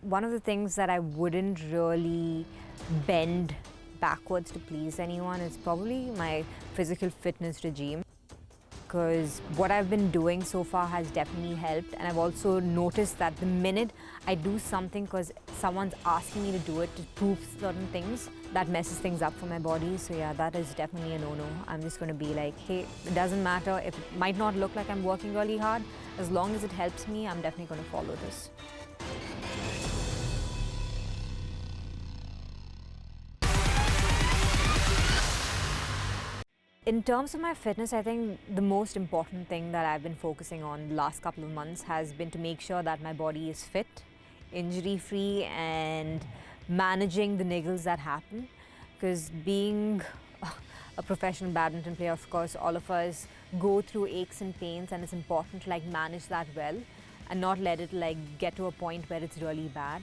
one of the things that I wouldn't really bend backwards to please anyone is probably my physical fitness regime. Because what I've been doing so far has definitely helped, and I've also noticed that the minute I do something because someone's asking me to do it to prove certain things, that messes things up for my body. So yeah, that is definitely a no-no. I'm just going to be like, hey, it doesn't matter if it might not look like I'm working really hard, as long as it helps me, I'm definitely going to follow this. In terms of my fitness, I think the most important thing that I've been focusing on the last couple of months has been to make sure that my body is fit, injury-free, and managing the niggles that happen. Because being a professional badminton player, of course, all of us go through aches and pains, and it's important to manage that well and not let it get to a point where it's really bad.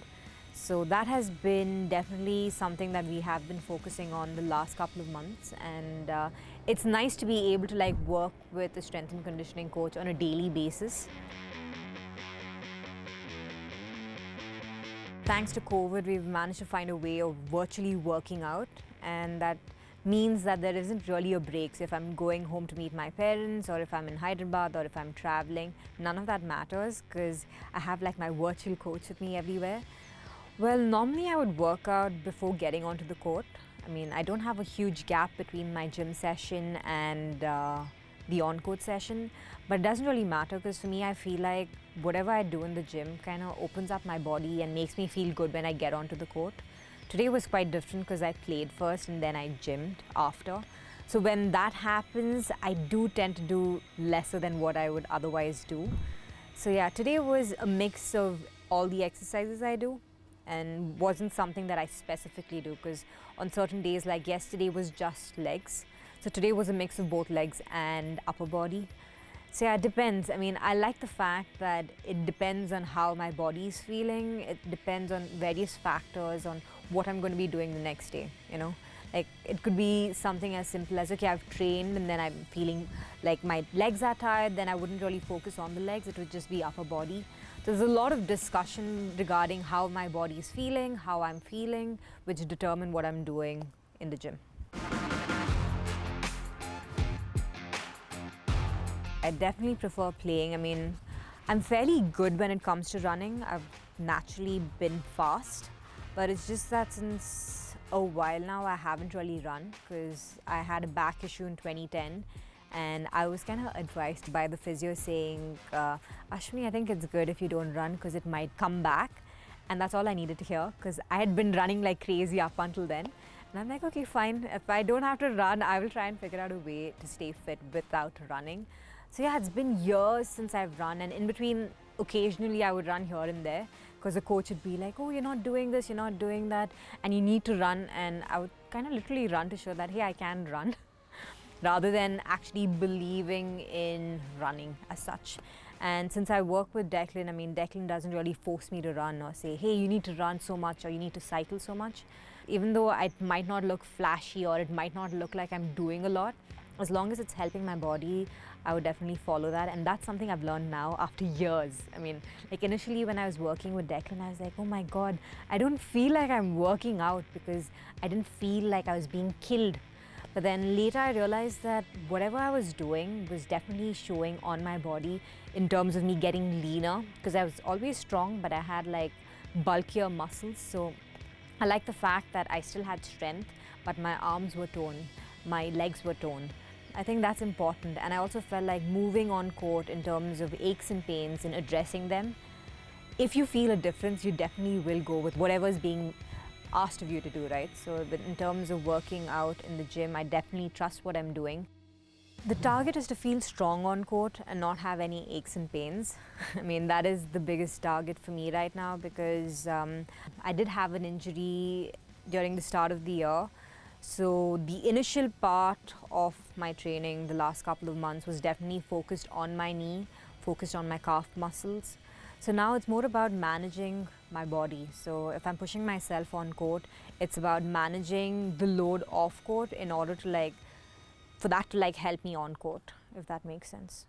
So that has been definitely something that we have been focusing on the last couple of months, and it's nice to be able to work with a strength and conditioning coach on a daily basis. Thanks to COVID, we've managed to find a way of virtually working out, and that means that there isn't really a break. So if I'm going home to meet my parents, or if I'm in Hyderabad, or if I'm traveling, none of that matters because I have my virtual coach with me everywhere. Well, normally I would work out before getting onto the court. I mean, I don't have a huge gap between my gym session and the on-court session, but it doesn't really matter because for me, I feel like whatever I do in the gym kind of opens up my body and makes me feel good when I get onto the court. Today was quite different because I played first and then I gymmed after. So when that happens, I do tend to do lesser than what I would otherwise do. So yeah, today was a mix of all the exercises I do, and wasn't something that I specifically do, because on certain days, like yesterday, was just legs. So today was a mix of both legs and upper body. So yeah, it depends. I mean, I like the fact that it depends on how my body is feeling. It depends on various factors on what I'm going to be doing the next day, you know. It could be something as simple as, okay, I've trained and then I'm feeling like my legs are tired, then I wouldn't really focus on the legs, it would just be upper body. So there's a lot of discussion regarding how my body is feeling, how I'm feeling, which determine what I'm doing in the gym. I definitely prefer playing. I mean, I'm fairly good when it comes to running. I've naturally been fast, but it's just that since a while now I haven't really run because I had a back issue in 2010, and I was kind of advised by the physio saying, Ashwini, I think it's good if you don't run because it might come back. And that's all I needed to hear because I had been running like crazy up until then. And I'm like, okay, fine. If I don't have to run, I will try and figure out a way to stay fit without running. So yeah, it's been years since I've run, and in between, occasionally I would run here and there because the coach would be like, oh, you're not doing this, you're not doing that, and you need to run. And I would kind of literally run to show that, hey, I can run, rather than actually believing in running as such. And since I work with Declan, I mean, Declan doesn't really force me to run or say, hey, you need to run so much or you need to cycle so much. Even though it might not look flashy or it might not look like I'm doing a lot, as long as it's helping my body, I would definitely follow that. And that's something I've learned now after years. I mean, initially when I was working with Declan, I was like, oh my God, I don't feel like I'm working out because I didn't feel like I was being killed. But then later I realized that whatever I was doing was definitely showing on my body in terms of me getting leaner, because I was always strong, but I had bulkier muscles. So I like the fact that I still had strength, but my arms were toned, my legs were toned. I think that's important. And I also felt like moving on court in terms of aches and pains and addressing them, if you feel a difference, you definitely will go with whatever's being asked of you to do, right? So in terms of working out in the gym, I definitely trust what I'm doing. The target is to feel strong on court and not have any aches and pains. I mean, that is the biggest target for me right now because I did have an injury during the start of the year. So the initial part of my training the last couple of months was definitely focused on my knee, focused on my calf muscles. So now it's more about managing my body. So if I'm pushing myself on court, it's about managing the load off court in order to for that to help me on court, if that makes sense.